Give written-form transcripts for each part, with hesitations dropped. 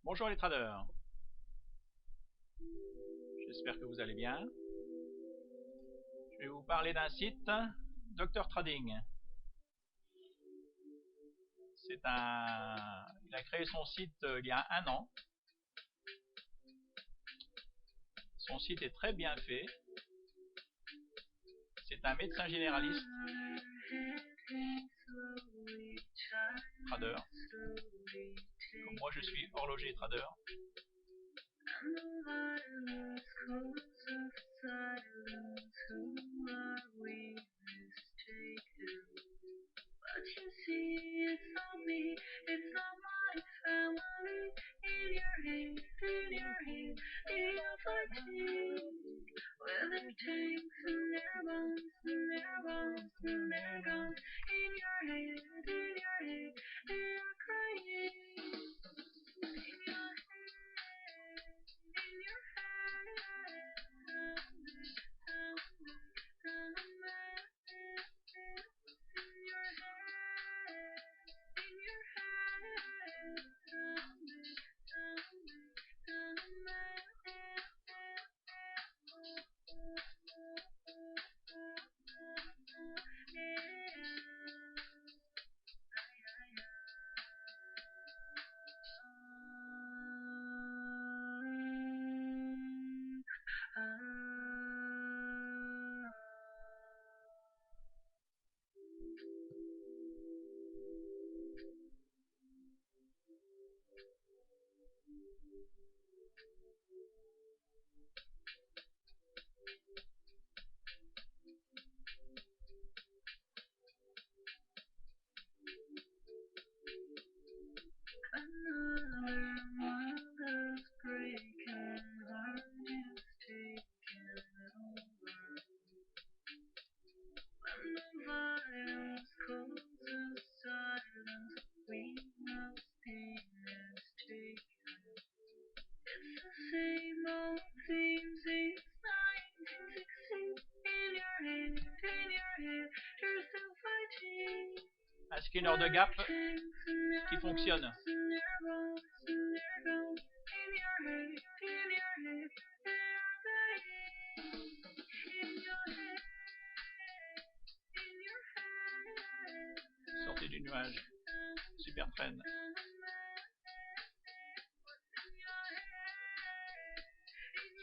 Bonjour les traders, j'espère que vous allez bien. Je vais vous parler d'un site, Dr Trading. Il a créé son site il y a un an. Son site est très bien fait. C'est un médecin généraliste, trader. Comme moi je suis horloger trader. Un screener de gap qui fonctionne. Sortez du nuage. Super trend.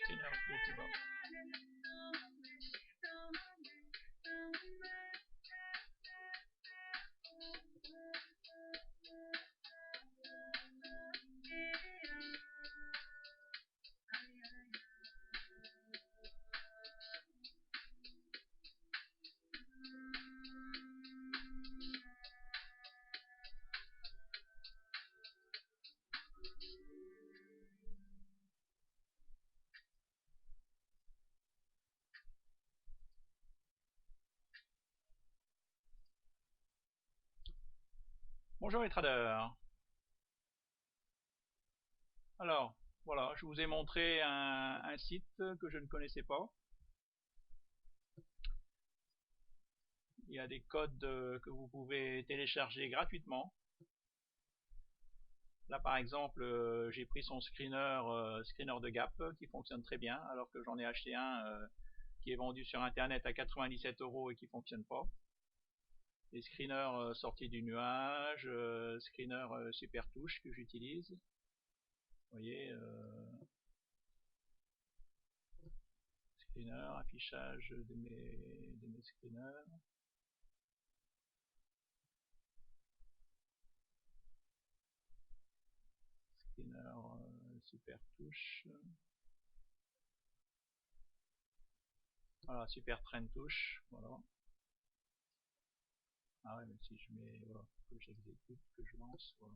Screener le plus bas. Bonjour les traders. Alors, voilà, je vous ai montré un site que je ne connaissais pas. Il y a des codes que vous pouvez télécharger gratuitement. Là par exemple, j'ai pris son screener de gap qui fonctionne très bien, alors que j'en ai acheté un qui est vendu sur internet à 97 € et qui fonctionne pas. Les screeners sortis du nuage, screener super touche que j'utilise. Vous voyez, screener, affichage de mes screeners. Screener super touche. Voilà, super trend touche. Voilà. Ah ouais, mais si je mets, voilà, que j'exécute, que je lance, voilà.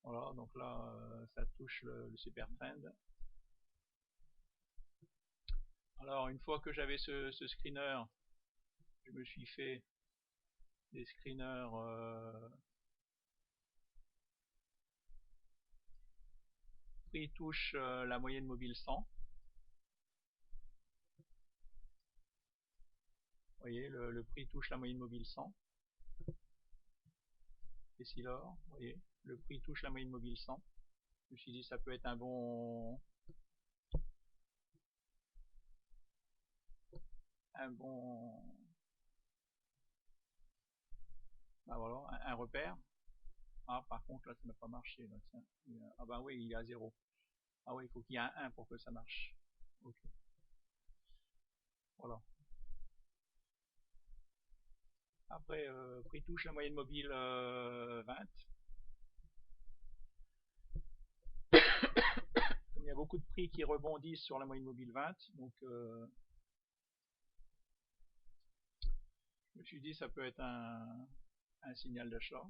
Voilà, donc là, ça touche le super trend. Alors, une fois que j'avais ce screener, je me suis fait des screeners prix touche la moyenne mobile 100. Vous voyez, le prix touche la moyenne mobile 100. Essilor, vous voyez, le prix touche la moyenne mobile 100. Je me suis dit ça peut être un bon bah voilà, un repère. Ah par contre là ça n'a pas marché là, tiens. Ah bah oui il est à 0. Ah oui il faut qu'il y ait un 1 pour que ça marche. Ok. Voilà. Après prix touche la moyenne mobile 20. Comme il y a beaucoup de prix qui rebondissent sur la moyenne mobile 20, donc je me suis dit ça peut être un signal d'achat.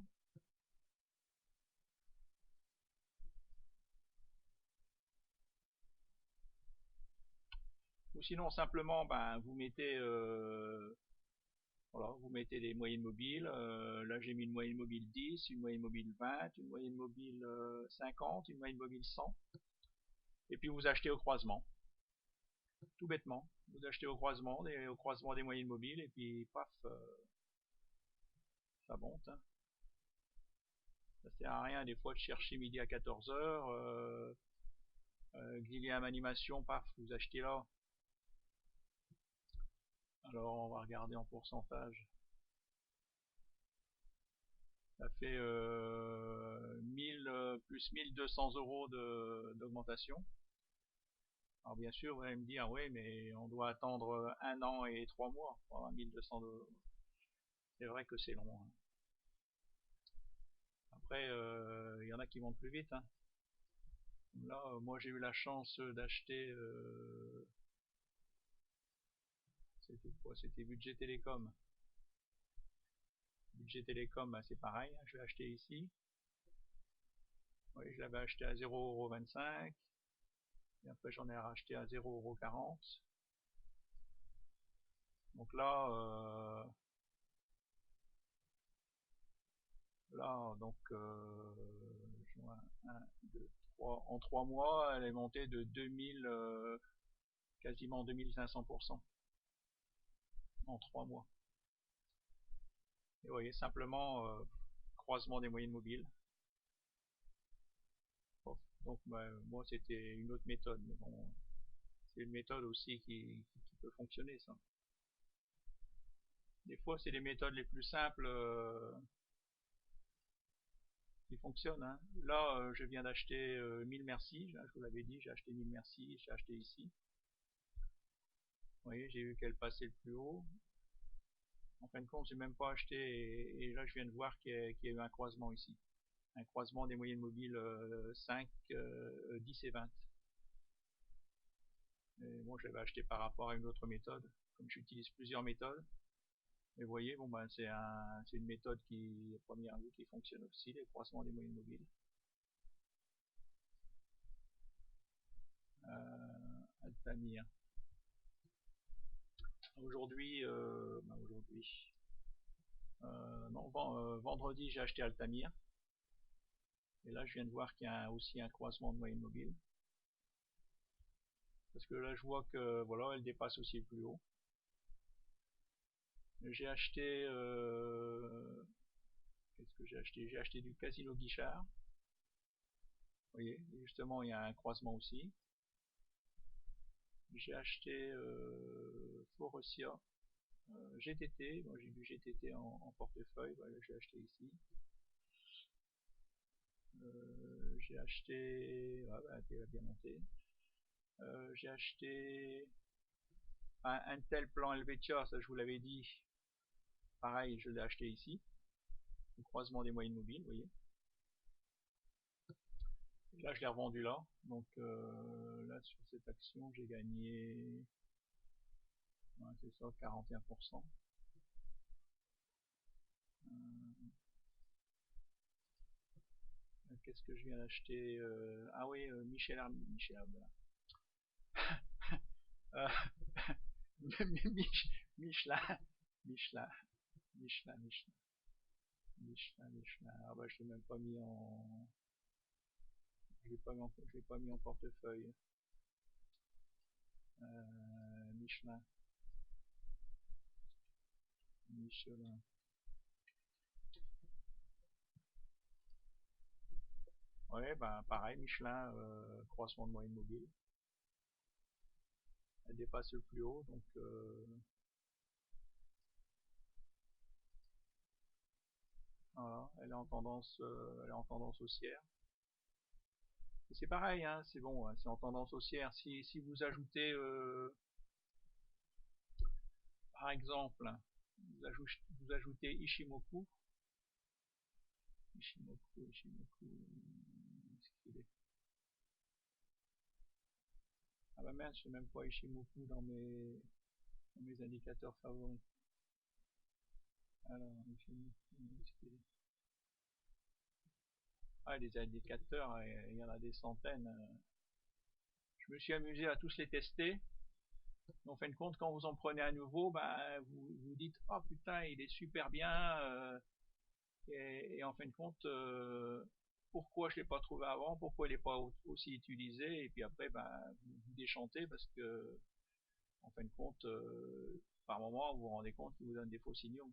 Ou sinon simplement ben, vous mettez voilà, vous mettez des moyennes mobiles. Là j'ai mis une moyenne mobile 10, une moyenne mobile 20, une moyenne mobile 50, une moyenne mobile 100. Et puis vous achetez au croisement. Tout bêtement. Vous achetez au croisement des moyennes mobiles et puis paf, ça monte. Hein. Ça sert à rien des fois de chercher midi à 14h. Xilium animation, paf, vous achetez là. Alors on va regarder en pourcentage. Ça fait 1000 plus 1200 euros d'augmentation. Alors bien sûr, vous allez me dire, oui, mais on doit attendre 1 an et 3 mois pour avoir 1200 euros. C'est vrai que c'est long. Hein. Après, il y en a qui vont plus vite. Hein. Là, moi j'ai eu la chance d'acheter, c'était quoi? C'était Budget Télécom. Budget Télécom, bah, c'est pareil, hein, je l'ai acheté ici. Oui, je l'avais acheté à 0,25 €. Et après j'en ai racheté à 0,40 €. Donc là donc juin, 1, 2, 3, en 3 mois, elle est montée de 2000, quasiment 2500% en 3 mois. Et vous voyez, simplement croisement des moyennes mobiles. Bon, donc bah, moi c'était une autre méthode, mais bon, c'est une méthode aussi qui peut fonctionner ça. Des fois c'est les méthodes les plus simples qui fonctionnent. Hein. Là je viens d'acheter 1000 merci, je vous l'avais dit, j'ai acheté 1000 merci, j'ai acheté ici. Vous voyez, j'ai vu qu'elle passait le plus haut. En fin de compte, j'ai même pas acheté et là je viens de voir qu'il y a eu un croisement ici. Un croisement des moyennes mobiles 5, 10 et 20. Et moi je l'avais acheté par rapport à une autre méthode, comme j'utilise plusieurs méthodes. Et vous voyez, bon ben c'est une méthode qui, à première vue, qui fonctionne aussi, les croisements des moyennes mobiles. Altamir. Aujourd'hui, non, vendredi j'ai acheté Altamir. Et là je viens de voir qu'il y a aussi un croisement de moyenne mobile. Parce que là je vois que voilà, elle dépasse aussi le plus haut. J'ai acheté qu'est-ce que j'ai acheté? J'ai acheté du Casino Guichard. Vous voyez, justement il y a un croisement aussi. J'ai acheté Faurecia GTT, moi j'ai du GTT en portefeuille, voilà, j'ai acheté ici. J'ai acheté, ah bah, elle a bien monté. J'ai acheté un tel plan Helvetia, ça je vous l'avais dit, pareil je l'ai acheté ici, le croisement des moyennes mobiles, vous voyez. Et là je l'ai revendu là, donc là sur cette action j'ai gagné, ouais, c'est ça, 41%. Qu'est-ce que je viens d'acheter? Ah oui, Michel Army, Michel Army. Euh, Michelin, Michelin, Michelin, Michelin, Michelin, Michelin. Ah bah je l'ai même pas mis en, je l'ai pas mis en portefeuille. Michelin, Michelin. Ouais, ben pareil, Michelin, croissant de moyenne mobile. Elle dépasse le plus haut, donc voilà, elle est en tendance haussière. Et c'est pareil, hein, c'est bon, hein, c'est en tendance haussière. Si vous ajoutez, par exemple, vous ajoutez Ishimoku, Ishimoku, est-ce qu'il est ah bah merde, je sais même pas Ishimoku dans mes indicateurs favoris. Alors, Ishimoku, est-ce qu'il est ah, les indicateurs, il y en a des centaines. Je me suis amusé à tous les tester. En fin de compte, quand vous en prenez un nouveau, bah, vous vous dites, oh putain, il est super bien. Et en fin de compte, pourquoi je l'ai pas trouvé avant, pourquoi il n'est pas aussi utilisé, et puis après, bah, vous déchantez parce que, en fin de compte, par moment, vous vous rendez compte qu'il vous donne des faux signaux.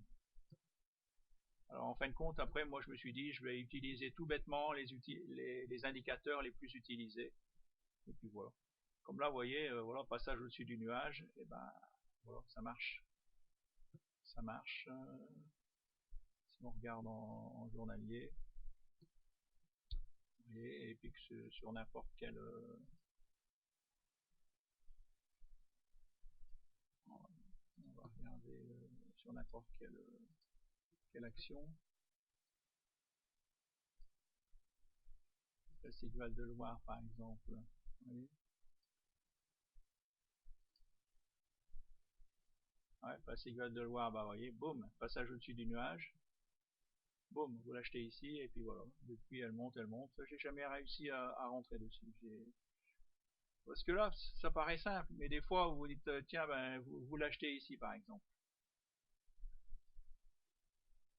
Alors en fin de compte, après, moi je me suis dit, je vais utiliser tout bêtement les indicateurs les plus utilisés. Et puis voilà. Comme là, vous voyez, voilà, passage au-dessus du nuage, et ben voilà, ça marche. Ça marche. Si on regarde en journalier, et puis que sur n'importe quel, on va regarder sur n'importe quelle action. Classique Val de Loire par exemple. Oui. Ouais, Classique Val de Loire, bah vous voyez, boum, passage au-dessus du nuage. Boum, vous l'achetez ici et puis voilà. Depuis elle monte, elle monte. J'ai jamais réussi à rentrer dessus. Parce que là, ça paraît simple, mais des fois vous vous dites tiens ben vous l'achetez ici par exemple.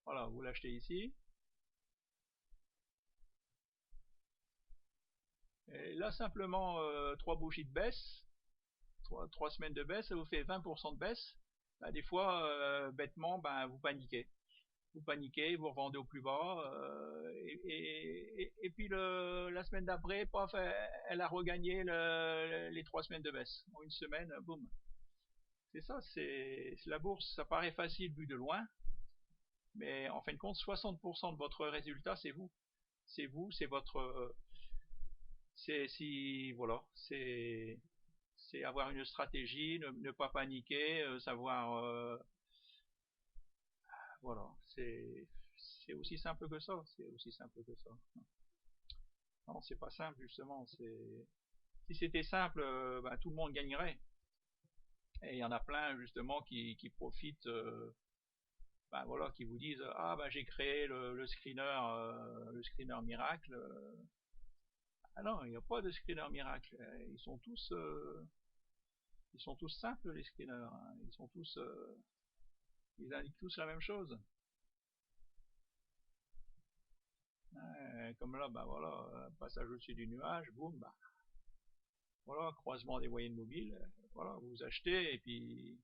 Voilà, vous l'achetez ici. Et là simplement trois bougies de baisse, trois semaines de baisse, ça vous fait 20% de baisse. Ben, des fois, bêtement, ben vous paniquez. Vous paniquez, vous revendez au plus bas, et puis la semaine d'après, paf, elle a regagné les 3 semaines de baisse. En une semaine, boum. C'est ça, c'est la bourse, ça paraît facile vu de loin, mais en fin de compte, 60% de votre résultat, c'est vous. C'est vous, c'est votre, c'est si, voilà, c'est avoir une stratégie, ne pas paniquer, savoir, voilà, c'est aussi simple que ça, c'est aussi simple que ça. Non, c'est pas simple justement. Si c'était simple, ben, tout le monde gagnerait. Et il y en a plein justement qui profitent, ben, voilà, qui vous disent ah ben j'ai créé le screener miracle. Ah non, il n'y a pas de screener miracle. Ils sont tous simples les screeners. Hein. Ils indiquent tous la même chose. Comme là, ben voilà, passage au-dessus du nuage, boum, bah, voilà, croisement des moyennes mobiles, voilà, vous achetez et puis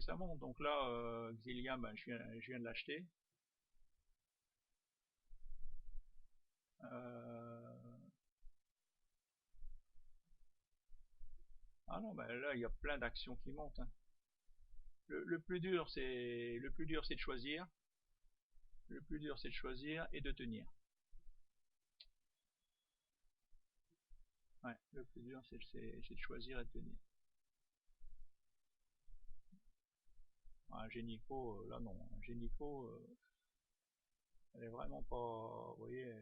ça monte. Donc là, Xilium, ben, je viens de l'acheter. Euh, ah non, ben là, il y a plein d'actions qui montent. Hein. Le plus dur, c'est de choisir. Le plus dur, c'est de choisir et de tenir. Ouais, le plus dur, c'est de choisir et de tenir. Ah, Génico, là non. Génico, elle est vraiment pas, vous voyez,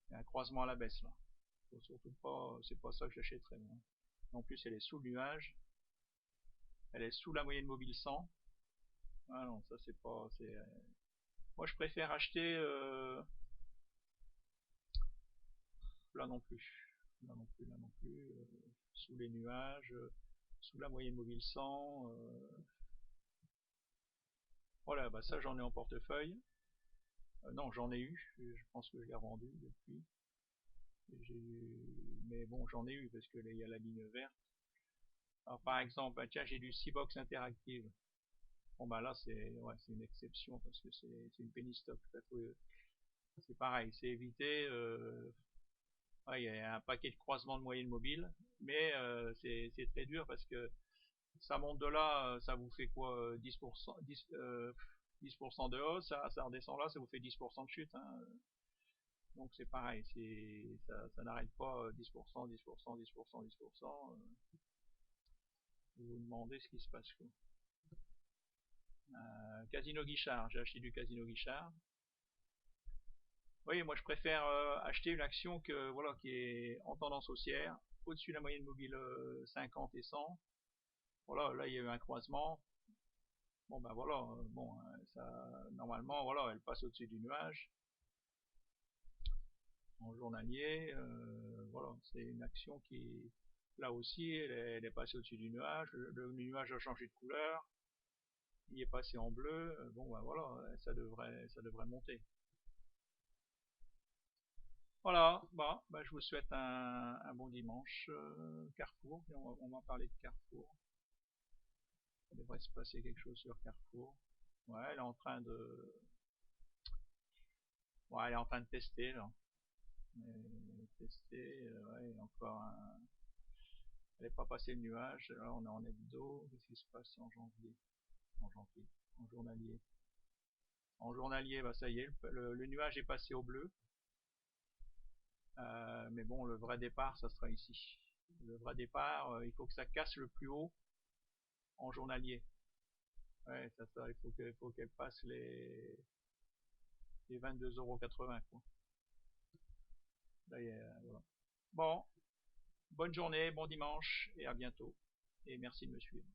il y a un croisement à la baisse là. Faut surtout pas, c'est pas ça que j'achèterais moi. En plus, elle est sous le nuage, elle est sous la moyenne mobile 100. Ah non, ça c'est pas, moi je préfère acheter là non plus, là non plus, là non plus, sous les nuages, sous la moyenne mobile 100. Voilà, bah ça j'en ai en portefeuille. Non, j'en ai eu, je pense que je l'ai revendu depuis. Mais bon, j'en ai eu parce que là, il y a la ligne verte. Alors, par exemple, bah, tiens, j'ai du C-Box Interactive. Bon, bah là, c'est une exception parce que c'est une penny stock. c'est pareil, c'est éviter. Ouais, il y a un paquet de croisements de moyennes mobiles, mais c'est très dur parce que ça monte de là, ça vous fait quoi, 10%, 10% de hausse, ça redescend là, ça vous fait 10% de chute, hein. Donc c'est pareil, ça n'arrête pas 10%, 10%, 10%, 10%. Vous vous demandez ce qui se passe, quoi. Casino Guichard, j'ai acheté du Casino Guichard. Oui, moi je préfère acheter une action voilà, qui est en tendance haussière, au-dessus de la moyenne mobile 50 et 100. Voilà, là il y a eu un croisement. Bon ben voilà, bon, normalement voilà, elle passe au-dessus du nuage en journalier. Voilà, c'est une action qui, là aussi, elle est passée au-dessus du nuage. Le nuage a changé de couleur, il est passé en bleu. Bon ben voilà, ça devrait monter. Voilà, bah, je vous souhaite un bon dimanche. Carrefour, on va parler de Carrefour. Il devrait se passer quelque chose sur Carrefour. Ouais, elle est en train de, ouais, elle est en train de tester là. Tester, ouais, encore elle n'est pas passée le nuage. Là, on est en hebdo. Qu'est-ce qui se passe en janvier? En janvier, en journalier. En journalier, bah ça y est, le nuage est passé au bleu. Mais bon, le vrai départ, ça sera ici. Le vrai départ, il faut que ça casse le plus haut en journalier. Ouais, ça, il faut qu'elle passe les 22,80 €, quoi. Là, voilà. Bon, bonne journée, bon dimanche et à bientôt. Et merci de me suivre.